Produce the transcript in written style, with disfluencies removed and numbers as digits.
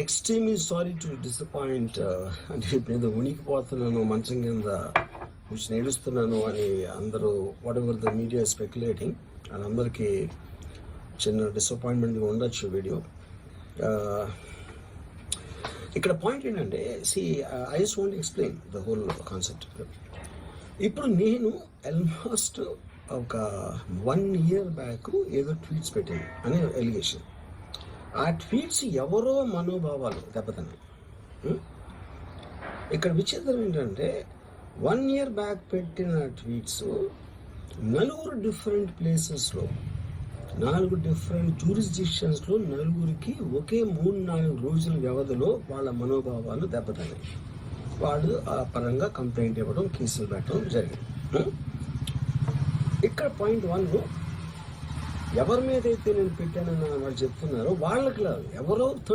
Extremely sorry to disappoint అంటే నేను ఉనికిపోతున్నాను, మంచం కింద కూర్చొని ఏడుస్తున్నాను అని అందరూ what ever the media speculating అని అందరికీ చిన్న డిసప్పాయింట్మెంట్గా ఉండొచ్చు వీడియో. ఇక్కడ పాయింట్ ఏంటంటే I just want explain the whole concept. ఇప్పుడు నేను ఆల్మోస్ట్ ఒక 1 year బ్యాక్ ఏదో ట్వీట్స్ పెట్టాను అనే ఎలిగేషన్. ఆ ట్వీట్స్ ఎవరో మనోభావాలు దెబ్బతిన్నాయి. ఇక్కడ విచిత్రం ఏంటంటే 1 year బ్యాక్ పెట్టిన ట్వీట్స్ 4 డిఫరెంట్ ప్లేసెస్లో 4 డిఫరెంట్ జ్యూరిస్డిక్షన్స్లో 4కి ఒకే 3-4 రోజుల వ్యవధిలో వాళ్ళ మనోభావాలు దెబ్బతిన్నాయి. వాళ్ళు ఆ పరంగా కంప్లైంట్ ఇవ్వడం, కేసులు పెట్టడం జరిగింది. ఇక్కడ పాయింట్ 1, ఎవరి మీద అయితే నేను పెట్టానని వాళ్ళు చెప్తున్నారో వాళ్ళకి ఎవరో థర్డ్